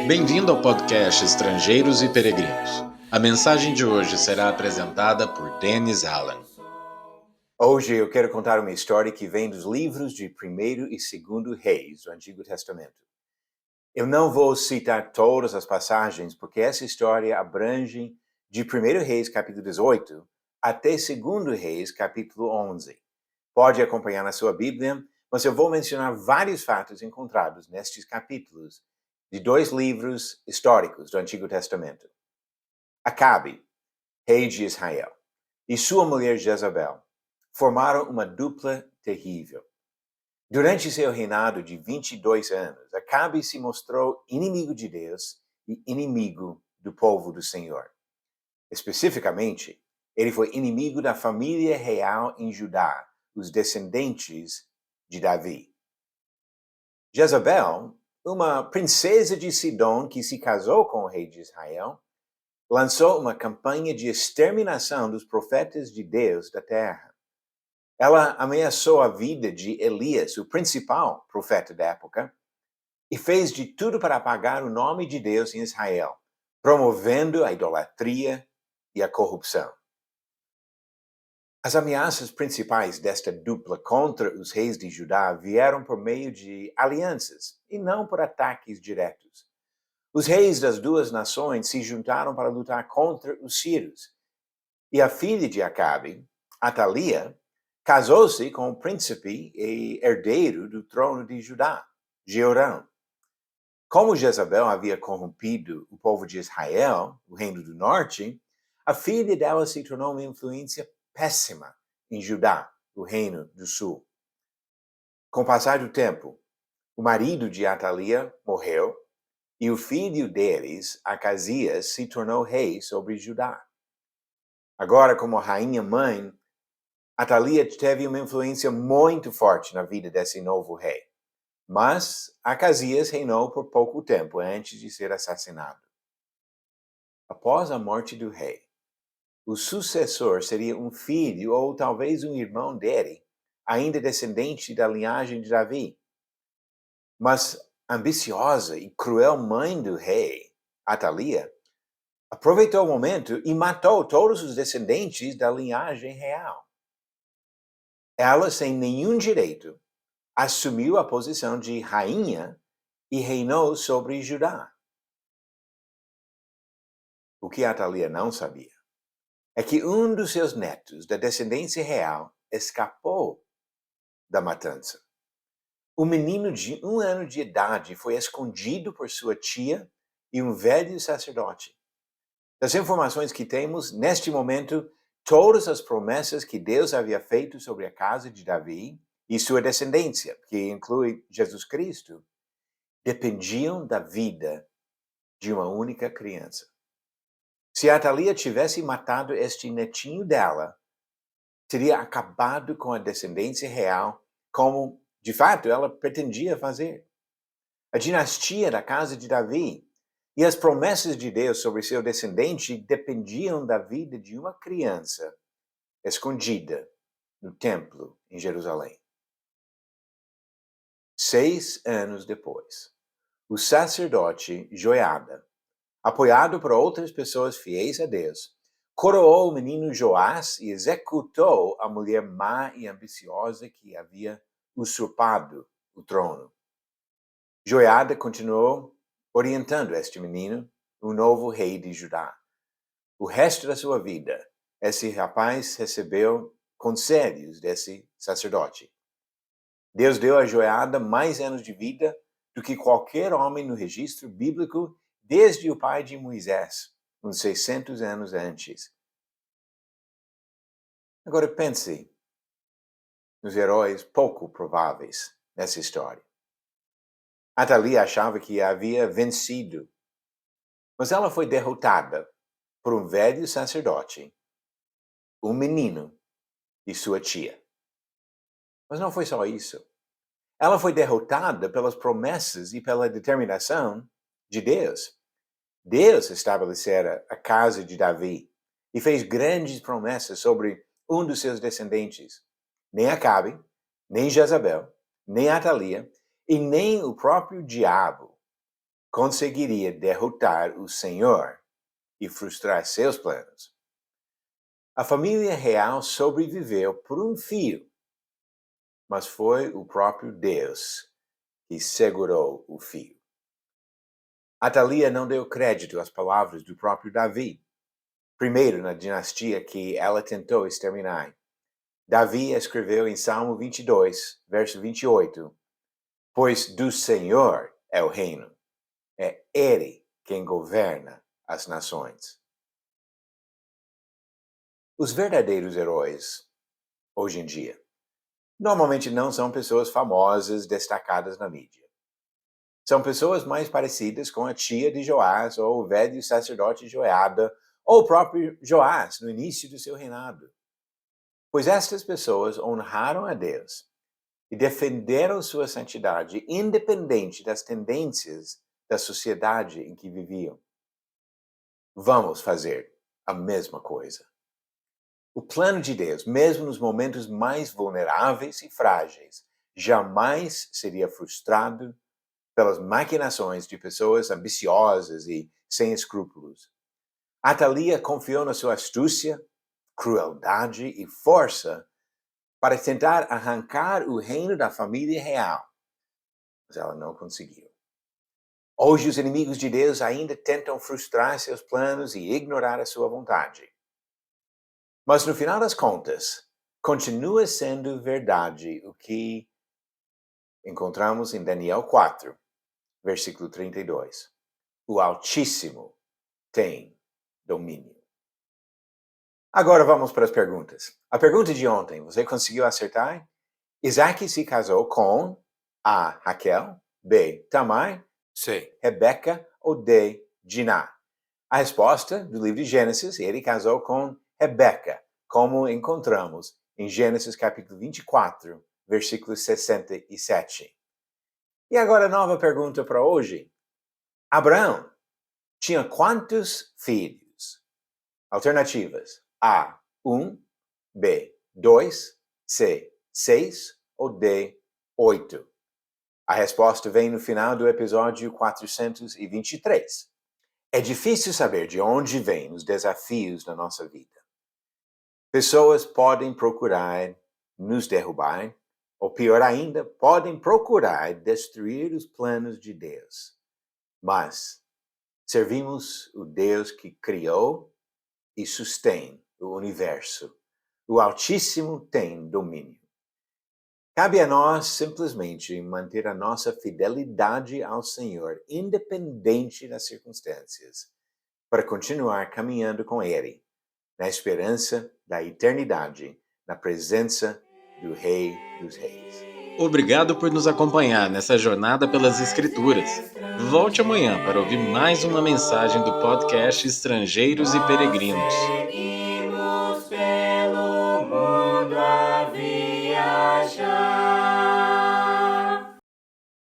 Bem-vindo ao podcast Estrangeiros e Peregrinos. A mensagem de hoje será apresentada por Dennis Allen. Hoje eu quero contar uma história que vem dos livros de 1º e 2º Reis do Antigo Testamento. Eu não vou citar todas as passagens, porque essa história abrange de 1º Reis, capítulo 18, até 2º Reis, capítulo 11. Pode acompanhar na sua Bíblia, mas eu vou mencionar vários fatos encontrados nestes capítulos de 2 livros históricos do Antigo Testamento. Acabe, rei de Israel, e sua mulher Jezabel formaram uma dupla terrível. Durante seu reinado de 22 anos, Acabe se mostrou inimigo de Deus e inimigo do povo do Senhor. Especificamente, ele foi inimigo da família real em Judá, os descendentes de Davi. Jezabel, uma princesa de Sidom que se casou com o rei de Israel, lançou uma campanha de exterminação dos profetas de Deus da terra. Ela ameaçou a vida de Elias, o principal profeta da época, e fez de tudo para apagar o nome de Deus em Israel, promovendo a idolatria e a corrupção. As ameaças principais desta dupla contra os reis de Judá vieram por meio de alianças e não por ataques diretos. Os reis das duas nações se juntaram para lutar contra os sírios, e a filha de Acabe, Atalia, casou-se com o príncipe e herdeiro do trono de Judá, Jeorão. Como Jezabel havia corrompido o povo de Israel, o reino do norte, a filha dela se tornou uma influência péssima em Judá, o reino do sul. Com o passar do tempo, o marido de Atalia morreu e o filho deles, Acasias, se tornou rei sobre Judá. Agora, como rainha-mãe, Atalia teve uma influência muito forte na vida desse novo rei. Mas Acasias reinou por pouco tempo antes de ser assassinado. Após a morte do rei, o sucessor seria um filho ou talvez um irmão dele, ainda descendente da linhagem de Davi. Mas a ambiciosa e cruel mãe do rei, Atalia, aproveitou o momento e matou todos os descendentes da linhagem real. Ela, sem nenhum direito, assumiu a posição de rainha e reinou sobre Judá. O que Atalia não sabia é que um dos seus netos, da descendência real, escapou da matança. O menino de 1 ano de idade foi escondido por sua tia e um velho sacerdote. Das informações que temos, neste momento, todas as promessas que Deus havia feito sobre a casa de Davi e sua descendência, que inclui Jesus Cristo, dependiam da vida de uma única criança. Se Atalia tivesse matado este netinho dela, teria acabado com a descendência real, como, de fato, ela pretendia fazer. A dinastia da casa de Davi e as promessas de Deus sobre seu descendente dependiam da vida de uma criança escondida no templo em Jerusalém. 6 anos depois, o sacerdote Joiada, apoiado por outras pessoas fiéis a Deus, coroou o menino Joás e executou a mulher má e ambiciosa que havia usurpado o trono. Joiada continuou orientando este menino, o novo rei de Judá. O resto da sua vida, esse rapaz recebeu conselhos desse sacerdote. Deus deu a Joiada mais anos de vida do que qualquer homem no registro bíblico desde o pai de Moisés, uns 600 anos antes. Agora pense nos heróis pouco prováveis nessa história. Atalia achava que havia vencido, mas ela foi derrotada por um velho sacerdote, um menino e sua tia. Mas não foi só isso. Ela foi derrotada pelas promessas e pela determinação de Deus. Deus estabelecera a casa de Davi e fez grandes promessas sobre um dos seus descendentes. Nem Acabe, nem Jezabel, nem Atalia e nem o próprio diabo conseguiria derrotar o Senhor e frustrar seus planos. A família real sobreviveu por um fio, mas foi o próprio Deus que segurou o fio. Atalia não deu crédito às palavras do próprio Davi, primeiro na dinastia que ela tentou exterminar. Davi escreveu em Salmo 22, verso 28, pois do Senhor é o reino, é Ele quem governa as nações. Os verdadeiros heróis, hoje em dia, normalmente não são pessoas famosas destacadas na mídia. São pessoas mais parecidas com a tia de Joás, ou o velho sacerdote Joiada, ou o próprio Joás no início do seu reinado. Pois estas pessoas honraram a Deus e defenderam sua santidade, independente das tendências da sociedade em que viviam. Vamos fazer a mesma coisa. O plano de Deus, mesmo nos momentos mais vulneráveis e frágeis, jamais seria frustrado pelas maquinações de pessoas ambiciosas e sem escrúpulos. Atalia confiou na sua astúcia, crueldade e força para tentar arrancar o reino da família real, mas ela não conseguiu. Hoje os inimigos de Deus ainda tentam frustrar seus planos e ignorar a sua vontade. Mas no final das contas, continua sendo verdade o que encontramos em Daniel 4, versículo 32. O Altíssimo tem domínio. Agora vamos para as perguntas. A pergunta de ontem, você conseguiu acertar? Isaac se casou com A. Raquel, B. Tamar, C. Rebeca ou D. Diná? A resposta do livro de Gênesis, ele casou com Rebeca, como encontramos em Gênesis capítulo 24, versículo 67. E agora a nova pergunta para hoje. Abraão tinha quantos filhos? Alternativas. A. 1, B. 2, C. 6 ou D. 8. A resposta vem no final do episódio 423. É difícil saber de onde vêm os desafios da nossa vida. Pessoas podem procurar nos derrubar, ou pior ainda, podem procurar destruir os planos de Deus. Mas servimos o Deus que criou e sustém o universo. O Altíssimo tem domínio. Cabe a nós simplesmente manter a nossa fidelidade ao Senhor, independente das circunstâncias, para continuar caminhando com Ele, na esperança da eternidade, na presença do Rei dos Reis. Obrigado por nos acompanhar nessa jornada pelas Escrituras. Volte amanhã para ouvir mais uma mensagem do podcast Estrangeiros e Peregrinos.